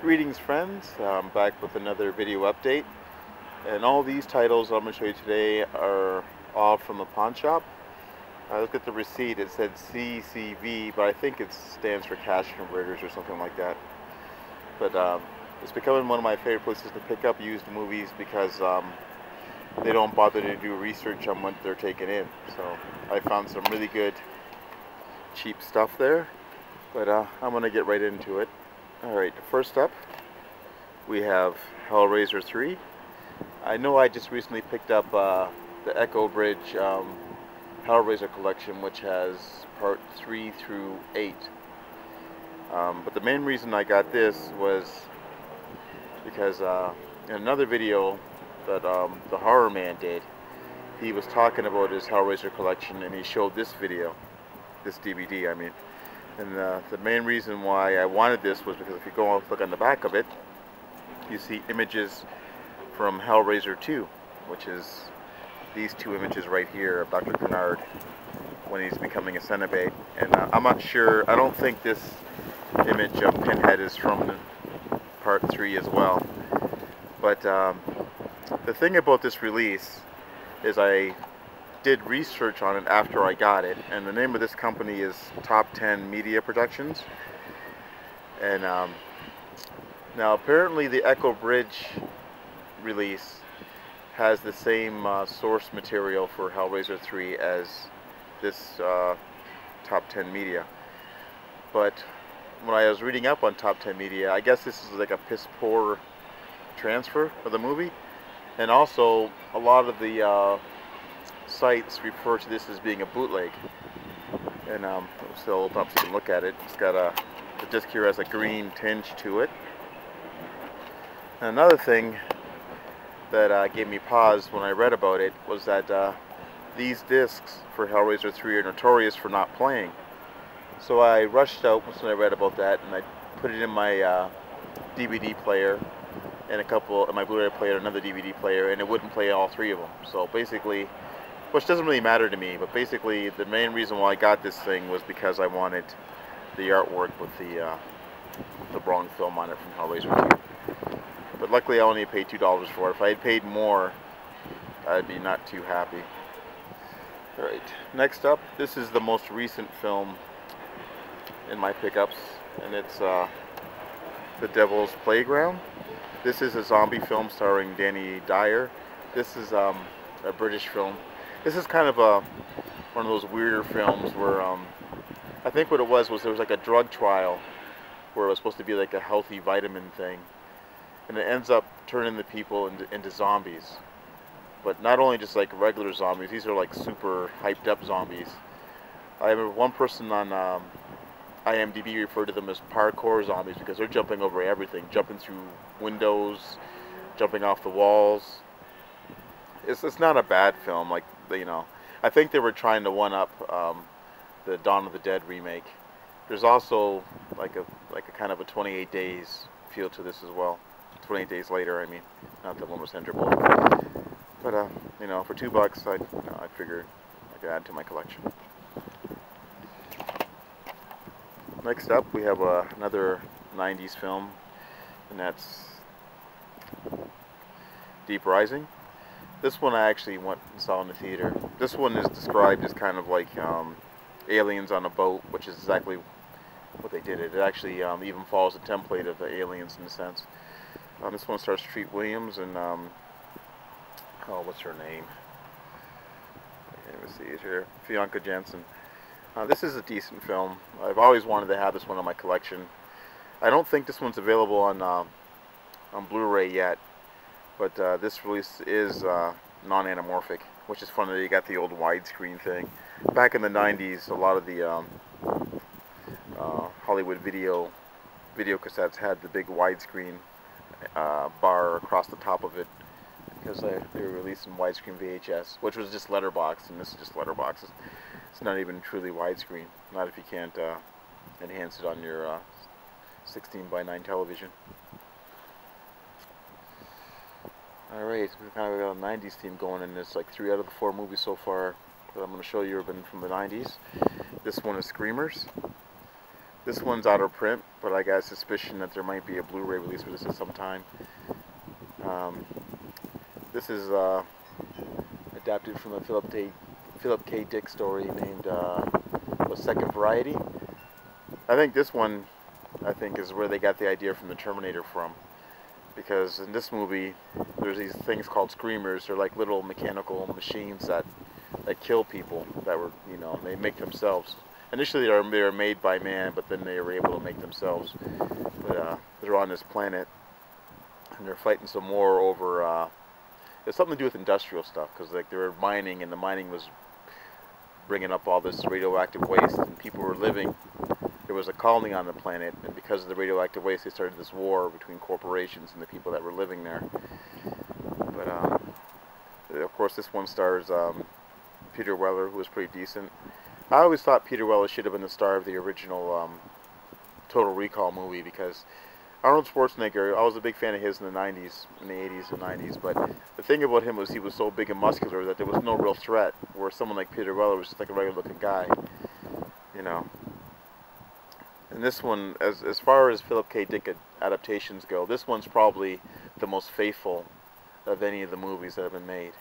Greetings friends, I'm back with another video update, and all these titles I'm going to show you today are all from the pawn shop. I looked at the receipt, it said CCV, but I think it stands for cash converters or something like that. But it's becoming one of my favorite places to pick up used movies because they don't bother to do research on what they're taking in. So I found some really good cheap stuff there, but I'm going to get right into it. Alright, first up we have Hellraiser III. I know I just recently picked up the Echo Bridge Hellraiser collection, which has part 3 through 8. But the main reason I got this was because in another video that the Horror Man did, he was talking about his Hellraiser collection and he showed this video, this DVD I mean. And the main reason why I wanted this was because if you go and look on the back of it, you see images from Hellraiser II, which is these two images right here of Dr. Kennard when he's becoming a Cenobite. And I'm not sure, I don't think this image of Pinhead is from part 3 as well. But the thing about this release is I did research on it after I got it, and the name of this company is Top 10 Media Productions. And now apparently the Echo Bridge release has the same source material for Hellraiser 3 as this Top 10 Media. But when I was reading up on Top 10 Media, I guess this is like a piss poor transfer of the movie, and also a lot of the sites refer to this as being a bootleg. And so I'll open up so you can look at it. It's got the disc here has a green tinge to it. And another thing that gave me pause when I read about it was that these discs for Hellraiser 3 are notorious for not playing. So I rushed out once I read about that, and I put it in my DVD player and my Blu-ray player, another DVD player, and it wouldn't play all three of them. So basically, which doesn't really matter to me, but basically the main reason why I got this thing was because I wanted the artwork with the wrong film on it from Hellraiser 2. But luckily I only paid $2 for it. If I had paid more, I'd be not too happy. Alright, next up, this is the most recent film in my pickups, and it's The Devil's Playground. This is a zombie film starring Danny Dyer. This is a British film. This is kind of one of those weirder films where I think what it was there was like a drug trial where it was supposed to be like a healthy vitamin thing, and it ends up turning the people into zombies. But not only just like regular zombies, these are like super hyped up zombies. I remember one person on IMDb referred to them as parkour zombies because they're jumping over everything, jumping through windows, jumping off the walls. It's not a bad film, like, you know. I think they were trying to one-up the Dawn of the Dead remake. There's also like a kind of a 28 Days feel to this as well. 28 Days Later, I mean, not the one with Sandra Bullock. But you know, for $2, I figured I could add to my collection. Next up, we have another 90s film, and that's Deep Rising. This one I actually went and saw in the theater. This one is described as kind of like aliens on a boat, which is exactly what they did. It actually even follows the template of the Aliens in a sense. This one stars Treat Williams and oh, what's her name? Let me see it here. Bianca Jensen. This is a decent film. I've always wanted to have this one in my collection. I don't think this one's available on Blu-ray yet, but this release is non-anamorphic, which is fun that you got the old widescreen thing. Back in the 90s, a lot of the Hollywood video cassettes had the big widescreen bar across the top of it because they were released in widescreen VHS, which was just letterbox, and this is just letterbox. It's not even truly widescreen, not if you can't enhance it on your 16:9 television. Alright, we've kind of got a 90s theme going in this. Like 3 out of the 4 movies so far that I'm going to show you have been from the 90s. This one is Screamers. This one's out of print, but I got a suspicion that there might be a Blu-ray release for this at some time. Um, this is adapted from a Philip K. Dick story named The Second Variety. I think this one, is where they got the idea from the Terminator from. Because in this movie, there's these things called screamers. They're like little mechanical machines that kill people that were, they make themselves. Initially, they were made by man, but then they were able to make themselves. But they're on this planet, and they're fighting some war over. It's something to do with industrial stuff, because like they were mining, and the mining was bringing up all this radioactive waste, and people were living. There was a colony on the planet, and because of the radioactive waste, they started this war between corporations and the people that were living there. But of course, this one stars Peter Weller, who was pretty decent. I always thought Peter Weller should have been the star of the original Total Recall movie, because Arnold Schwarzenegger, I was a big fan of his in the 90s, in the 80s and 90s, but the thing about him was he was so big and muscular that there was no real threat, where someone like Peter Weller was just like a regular looking guy, And this one, as far as Philip K. Dick adaptations go, this one's probably the most faithful of any of the movies that have been made.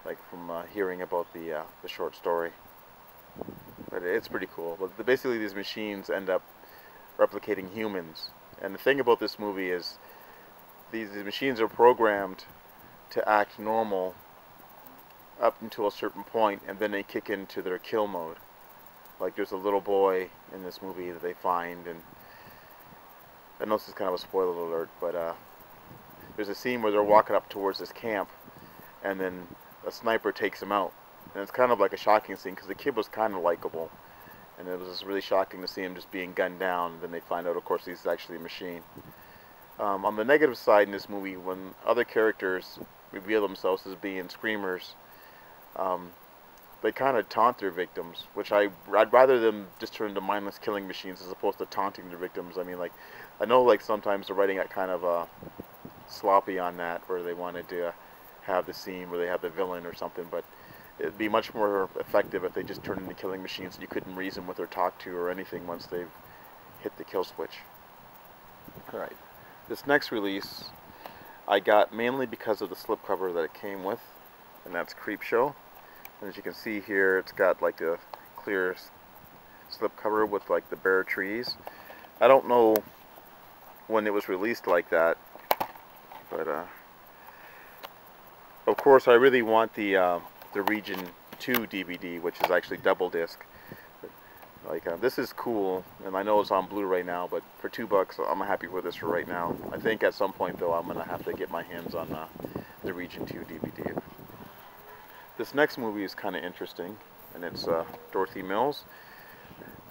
Like from hearing about the short story. But it's pretty cool. But basically these machines end up replicating humans. And the thing about this movie is these machines are programmed to act normal up until a certain point, and then they kick into their kill mode. Like there's a little boy in this movie that they find, and I know this is kind of a spoiler alert, but there's a scene where they're walking up towards this camp, and then a sniper takes him out. And it's kind of like a shocking scene, because the kid was kind of likable, and it was just really shocking to see him just being gunned down. And then they find out, of course, he's actually a machine. On the negative side in this movie, when other characters reveal themselves as being screamers, they kind of taunt their victims, which I'd rather them just turn into mindless killing machines as opposed to taunting their victims. I mean, like, I know like sometimes the writing got kind of sloppy on that, where they wanted to have the scene where they have the villain or something, but it'd be much more effective if they just turned into killing machines and you couldn't reason with or talk to or anything once they've hit the kill switch. Alright, this next release I got mainly because of the slipcover that it came with, and that's Creepshow. And as you can see here, it's got like a clear slipcover with like the bare trees. I don't know when it was released like that, but of course I really want the Region 2 DVD, which is actually double disc. Like this is cool, and I know it's on Blu-ray now, but for $2 I'm happy with this for right now. I think at some point though I'm gonna have to get my hands on the Region 2 DVD. This next movie is kind of interesting, and it's Dorothy Mills.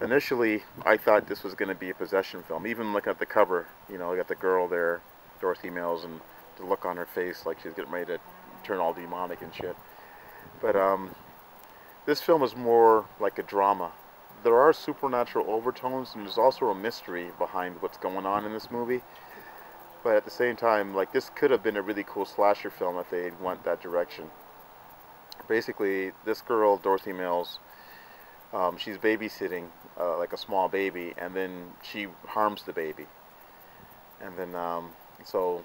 Initially, I thought this was going to be a possession film. Even looking at the cover, you got the girl there, Dorothy Mills, and the look on her face like she's getting ready to turn all demonic and shit. But this film is more like a drama. There are supernatural overtones, and there's also a mystery behind what's going on in this movie. But at the same time, like, this could have been a really cool slasher film if they went that direction. Basically, this girl, Dorothy Mills, she's babysitting like a small baby, and then she harms the baby. And then, so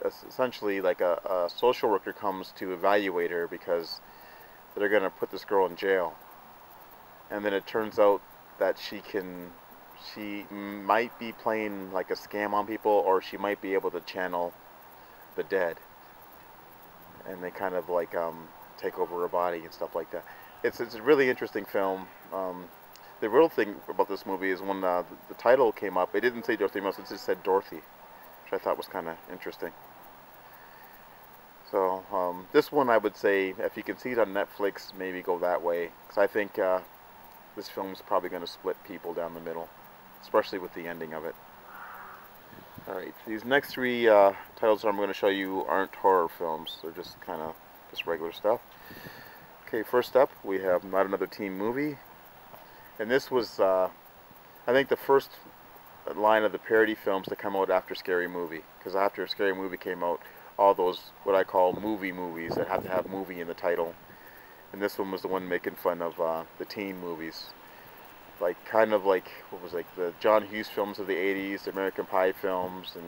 essentially, like a social worker comes to evaluate her because they're going to put this girl in jail. And then it turns out that she might be playing like a scam on people, or she might be able to channel the dead. And they kind of like take over her body and stuff like that. It's a really interesting film. The real thing about this movie is when the title came up, it didn't say Dorothy Mills, it just said Dorothy, which I thought was kind of interesting. So this one, I would say, if you can see it on Netflix, maybe go that way, because I think this film is probably going to split people down the middle, especially with the ending of it. Alright, these next three titles I'm going to show you aren't horror films. They're just kind of just regular stuff. Okay, first up we have Not Another Teen Movie. And this was, I think, the first line of the parody films to come out after Scary Movie. Because after Scary Movie came out, all those, what I call movies that have to have movie in the title. And this one was the one making fun of the teen movies. like kind of like what was like the John Hughes films of the 80s, the American Pie films, and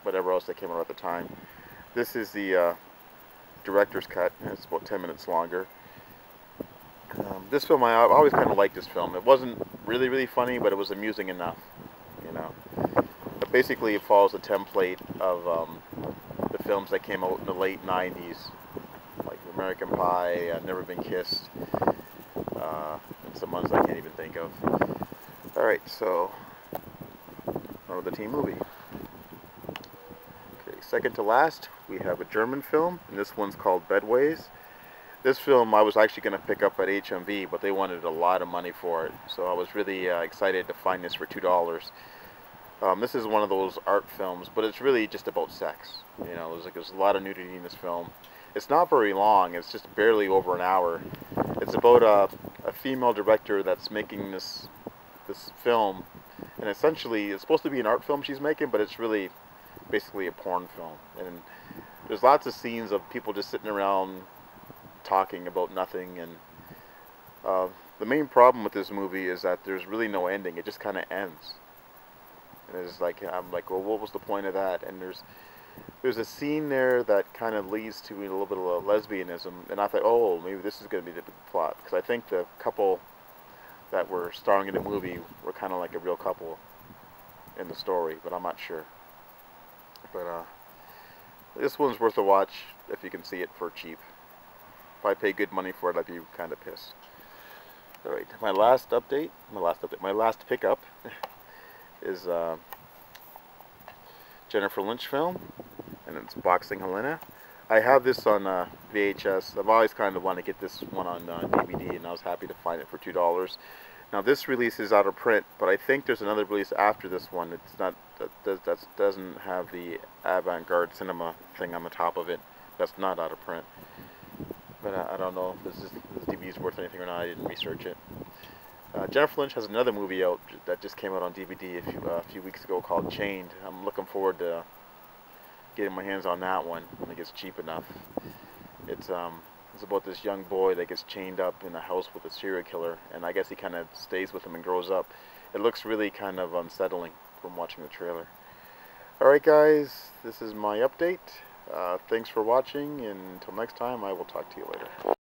whatever else that came out at the time. This is the director's cut, and it's about 10 minutes longer. This film, I always kind of liked this film. It wasn't really funny, but it was amusing enough, you know. But basically, it follows the template of the films that came out in the late 90s, like American Pie, Never Been Kissed, and some ones I can't even think of. Alright, so, on with the team movie. Okay, second to last, we have a German film, and this one's called Bedways. This film I was actually going to pick up at HMV, but they wanted a lot of money for it, so I was really excited to find this for $2. This is one of those art films, but it's really just about sex. You know, there's a lot of nudity in this film. It's not very long. It's just barely over an hour. It's about a female director that's making this film, and essentially it's supposed to be an art film she's making, but it's really basically a porn film. And there's lots of scenes of people just sitting around talking about nothing, and the main problem with this movie is that there's really no ending. It just kind of ends. And it's like, I'm like, well, what was the point of that? And there's a scene there that kind of leads to a little bit of lesbianism, and I thought, oh, maybe this is going to be the plot, because I think the couple that were starring in the movie were kind of like a real couple in the story, but I'm not sure. But this one's worth a watch if you can see it for cheap. If I pay good money for it, I'd be kind of pissed. Alright, my last pickup is Jennifer Lynch film, and it's Boxing Helena. I have this on VHS. I've always kind of wanted to get this one on DVD, and I was happy to find it for $2. Now this release is out of print, but I think there's another release after this one. It's not that doesn't have the avant-garde cinema thing on the top of it. That's not out of print. But I don't know if this DVD is worth anything or not. I didn't research it. Jennifer Lynch has another movie out that just came out on DVD a few weeks ago called Chained. I'm looking forward to getting my hands on that one when it gets cheap enough. It's about this young boy that gets chained up in a house with a serial killer, and I guess he kind of stays with him and grows up. It looks really kind of unsettling from watching the trailer. Alright guys, this is my update. Thanks for watching, and until next time, I will talk to you later.